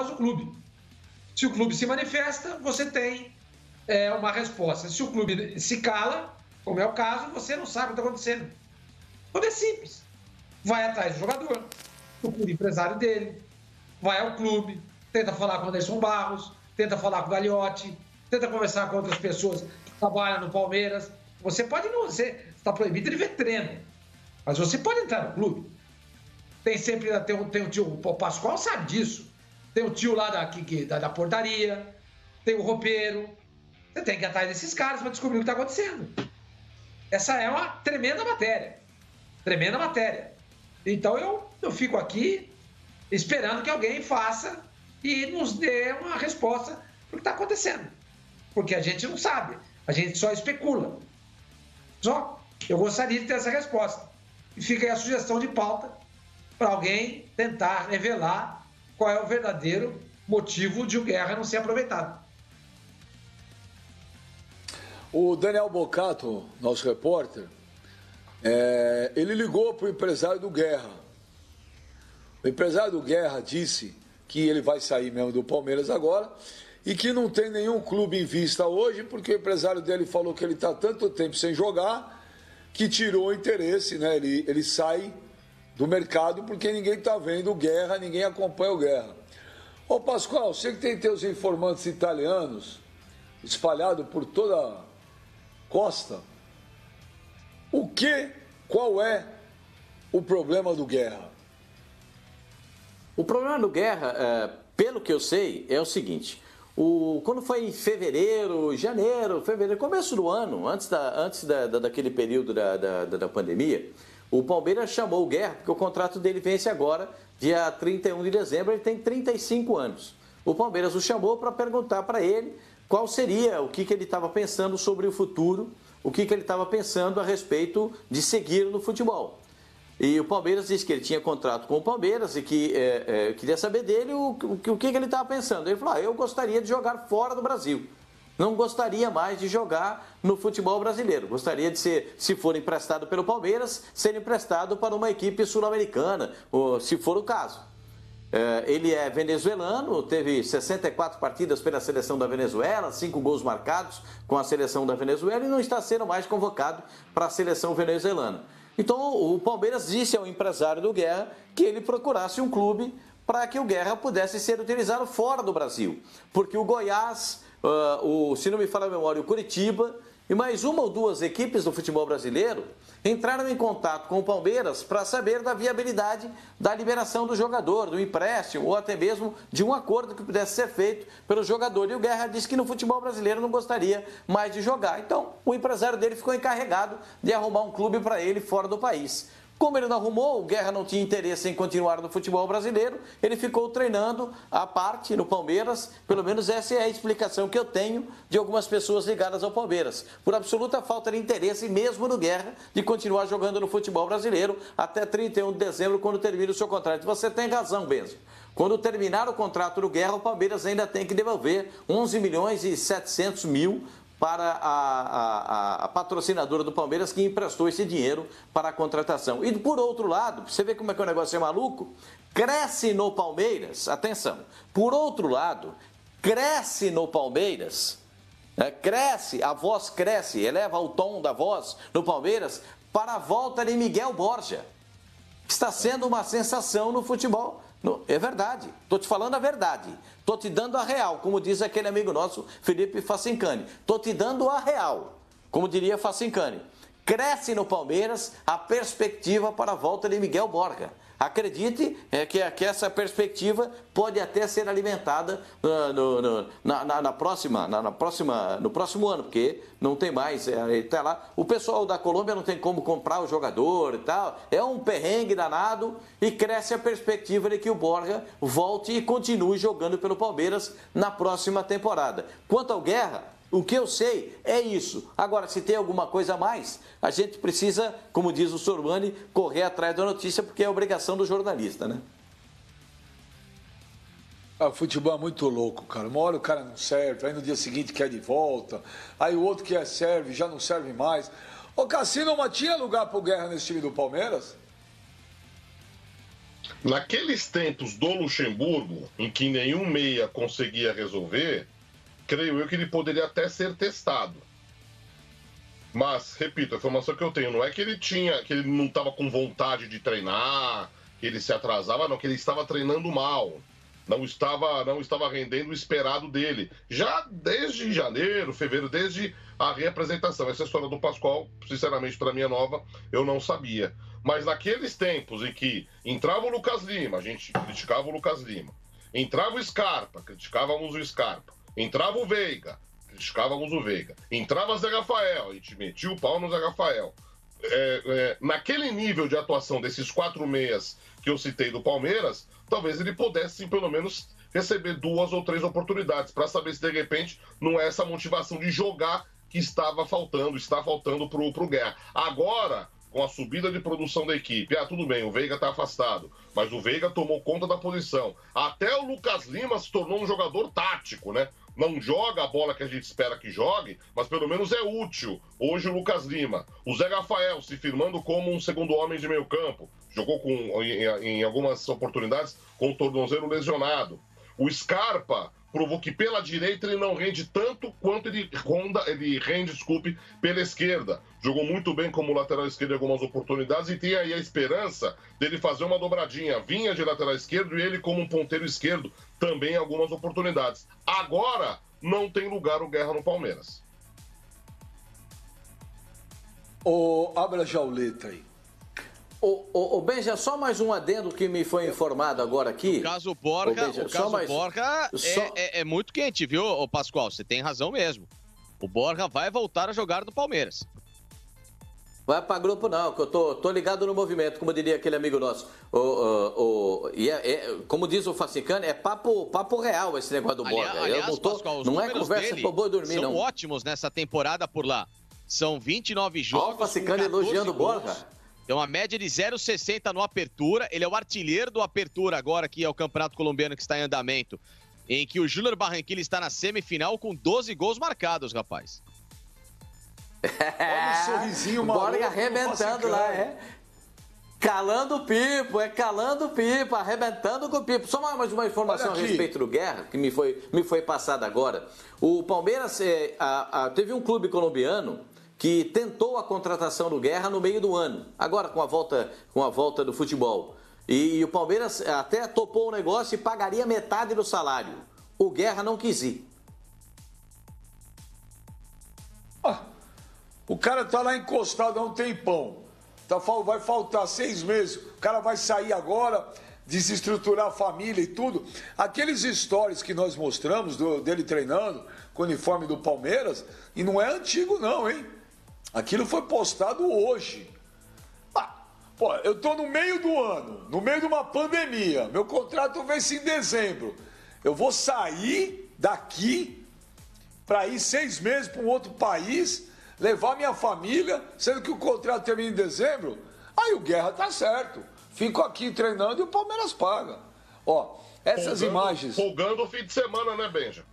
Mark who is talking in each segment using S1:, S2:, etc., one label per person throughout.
S1: do clube. Se o clube se manifesta, você tem uma resposta. Se o clube se cala, como é o caso, você não sabe o que está acontecendo. Tudo é simples. Vai atrás do jogador, do clube empresário dele, vai ao clube, tenta falar com o Anderson Barros, tenta falar com o Gagliotti, tenta conversar com outras pessoas que trabalham no Palmeiras. Você pode não, você está proibido de ver treino, mas você pode entrar no clube. Tem sempre, tem o tio, o Pascoal sabe disso, tem o tio lá da portaria, tem o roupeiro. Você tem que ir atrás desses caras para descobrir o que está acontecendo. Essa é uma tremenda matéria. Tremenda matéria. Então eu fico aqui esperando que alguém faça e nos dê uma resposta para o que está acontecendo. Porque a gente não sabe, a gente só especula. Só eu gostaria de ter essa resposta. E fica aí a sugestão de pauta para alguém tentar revelar qual é o verdadeiro motivo de o Guerra não ser aproveitado.
S2: O Daniel Bocato, nosso repórter, ele ligou para o empresário do Guerra. O empresário do Guerra disse que ele vai sair mesmo do Palmeiras agora e que não tem nenhum clube em vista hoje, porque o empresário dele falou que ele está tanto tempo sem jogar que tirou o interesse, né? Ele sai do mercado porque ninguém está vendo o Guerra, ninguém acompanha o Guerra. Ô Pascoal, você que tem teus informantes italianos espalhados por toda a costa, qual é o problema do Guerra?
S3: O problema do Guerra, pelo que eu sei, é o seguinte: quando foi em janeiro, começo do ano, antes daquele período da pandemia, o Palmeiras chamou o Guerra, porque o contrato dele vence agora, dia 31 de dezembro, ele tem 35 anos. O Palmeiras o chamou para perguntar para ele qual seria, o que ele estava pensando sobre o futuro, o que ele estava pensando a respeito de seguir no futebol. E o Palmeiras disse que ele tinha contrato com o Palmeiras e que queria saber dele o que ele estava pensando. Ele falou: eu gostaria de jogar fora do Brasil. Não gostaria mais de jogar no futebol brasileiro. Gostaria de ser, se for emprestado pelo Palmeiras, ser emprestado para uma equipe sul-americana, se for o caso. Ele é venezuelano, teve 64 partidas pela seleção da Venezuela, 5 gols marcados com a seleção da Venezuela e não está sendo mais convocado para a seleção venezuelana. Então o Palmeiras disse ao empresário do Guerra que ele procurasse um clube para que o Guerra pudesse ser utilizado fora do Brasil. Porque o Goiás, se não me falha a memória, o Curitiba e mais uma ou duas equipes do futebol brasileiro entraram em contato com o Palmeiras para saber da viabilidade da liberação do jogador, do empréstimo ou até mesmo de um acordo que pudesse ser feito pelo jogador. E o Guerra disse que no futebol brasileiro não gostaria mais de jogar. Então, o empresário dele ficou encarregado de arrumar um clube para ele fora do país. Como ele não arrumou, o Guerra não tinha interesse em continuar no futebol brasileiro, ele ficou treinando à parte no Palmeiras. Pelo menos essa é a explicação que eu tenho de algumas pessoas ligadas ao Palmeiras. Por absoluta falta de interesse mesmo no Guerra de continuar jogando no futebol brasileiro até 31 de dezembro, quando termina o seu contrato. Você tem razão, Benzo. Quando terminar o contrato do Guerra, o Palmeiras ainda tem que devolver 11 milhões e 700 mil para a patrocinadora do Palmeiras que emprestou esse dinheiro para a contratação. E por outro lado, você vê como é que o negócio é maluco? Cresce no Palmeiras, atenção, por outro lado, cresce no Palmeiras, cresce, a voz cresce, eleva o tom da voz no Palmeiras para a volta de Miguel Borja, que está sendo uma sensação no futebol. É verdade, estou te falando a verdade, estou te dando a real, como diz aquele amigo nosso, Felipe Facincani, estou te dando a real, como diria Facincani. Cresce no Palmeiras a perspectiva para a volta de Miguel Borja. Acredite que essa perspectiva pode até ser alimentada no próximo ano, porque não tem mais, tá lá. O pessoal da Colômbia não tem como comprar o jogador e tal, é um perrengue danado e cresce a perspectiva de que o Borja volte e continue jogando pelo Palmeiras na próxima temporada. Quanto ao Guerra, o que eu sei é isso. Agora, se tem alguma coisa a mais, a gente precisa, como diz o Sormani, correr atrás da notícia, porque é obrigação do jornalista, né?
S2: O futebol é muito louco, cara. Uma hora o cara não serve, aí no dia seguinte quer de volta, aí o outro que serve já não serve mais. Ô Cassino, mas tinha lugar pro Guerra nesse time do Palmeiras?
S4: Naqueles tempos do Luxemburgo, em que nenhum meia conseguia resolver, creio eu que ele poderia até ser testado. Mas, repito, a informação que eu tenho não é que ele não estava com vontade de treinar, que ele se atrasava, não, que ele estava treinando mal. Não estava rendendo o esperado dele. Já desde janeiro, fevereiro, desde a reapresentação. Essa história do Pascoal, sinceramente, para mim é nova, eu não sabia. Mas naqueles tempos em que entrava o Lucas Lima, a gente criticava o Lucas Lima. Entrava o Scarpa, criticávamos o Scarpa. Entrava o Veiga, criticávamos o Veiga. Entrava o Zé Rafael, a gente metia o pau no Zé Rafael. Naquele nível de atuação desses 4 meias que eu citei do Palmeiras, talvez ele pudesse, sim, pelo menos receber 2 ou 3 oportunidades, para saber se de repente não é essa motivação de jogar que está faltando pro Guerra. Agora, com a subida de produção da equipe, tudo bem, o Veiga está afastado, mas o Veiga tomou conta da posição. Até o Lucas Lima se tornou um jogador tático, né? Não joga a bola que a gente espera que jogue, mas pelo menos é útil. Hoje o Lucas Lima. O Zé Rafael se firmando como um segundo homem de meio campo. Jogou em algumas oportunidades com o tornozelo lesionado. O Scarpa provou que pela direita ele não rende tanto quanto ele rende pela esquerda. Jogou muito bem como lateral esquerdo em algumas oportunidades e tem aí a esperança dele fazer uma dobradinha. Vinha de lateral esquerdo e ele como um ponteiro esquerdo também em algumas oportunidades. Agora não tem lugar o Guerra no Palmeiras.
S2: Abre a jauleta aí.
S3: Benja, só mais um adendo que me foi informado agora aqui.
S5: O caso Borja, é muito quente, viu, Pascoal? Você tem razão mesmo. O Borja vai voltar a jogar no Palmeiras.
S3: Vai para grupo não, que eu tô ligado no movimento, como diria aquele amigo nosso. Como diz o Facicano, é papo real esse negócio do Borja.
S5: Aliás, Pascoal,
S3: não é conversa pra boi dormir,
S5: são
S3: não.
S5: São ótimos nessa temporada por lá. São 29 jogos.
S3: O Facicano elogiando o Borja.
S5: Tem uma média de 0,60 no Apertura. Ele é o artilheiro do Apertura agora, que é o Campeonato Colombiano que está em andamento. Em que o Júnior Barranquilla está na semifinal com 12 gols marcados, rapaz.
S2: Olha o sorrisinho maluco.
S3: Borja arrebentando lá, calando o pipo, arrebentando com o pipo. Só mais uma informação a respeito do Guerra, que me foi passada agora. O Palmeiras teve um clube colombiano que tentou a contratação do Guerra no meio do ano, agora com a volta do futebol. E o Palmeiras até topou o negócio e pagaria metade do salário. O Guerra não quis ir.
S2: O cara tá lá encostado há um tempão. Vai faltar 6 meses. O cara vai sair agora, desestruturar a família e tudo. Aqueles stories que nós mostramos dele treinando com o uniforme do Palmeiras, e não é antigo não, hein? Aquilo foi postado hoje. Eu tô no meio do ano, no meio de uma pandemia. Meu contrato vence em dezembro. Eu vou sair daqui para ir 6 meses para um outro país, levar minha família, sendo que o contrato termina em dezembro. Aí o Guerra tá certo. Fico aqui treinando e o Palmeiras paga. Essas imagens...
S4: Folgando o fim de semana, né, Benja?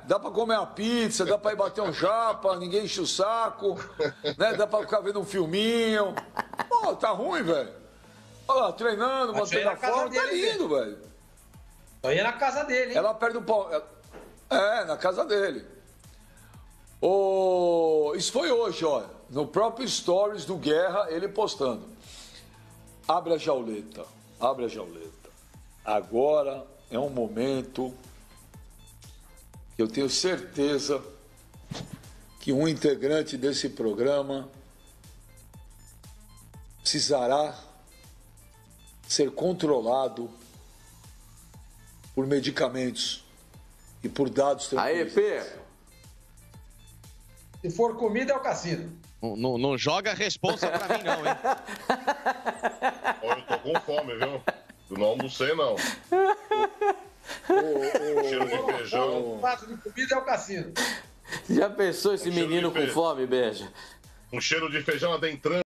S2: Dá pra comer uma pizza, dá pra ir bater um japa, ninguém enche o saco, né? Dá pra ficar vendo um filminho. Tá ruim, velho. Olha lá, treinando, mantendo a forma, tá lindo, velho.
S1: Só ia na casa dele, hein?
S2: Ela perde o pau. Na casa dele. Isso foi hoje, ó. No próprio Stories do Guerra, ele postando. Abre a jauleta. Agora é um momento... Eu tenho certeza que um integrante desse programa precisará ser controlado por medicamentos e por dados tranquilos.
S1: Se for comida, é o cassino.
S5: Não joga a responsa pra mim, não, hein?
S4: Eu tô com fome, viu? Eu não almocei, não. Cheiro de feijão.
S1: O prato de comida é o cassino.
S3: Já pensou esse menino com fome, Benja?
S4: Um cheiro de feijão adentrando.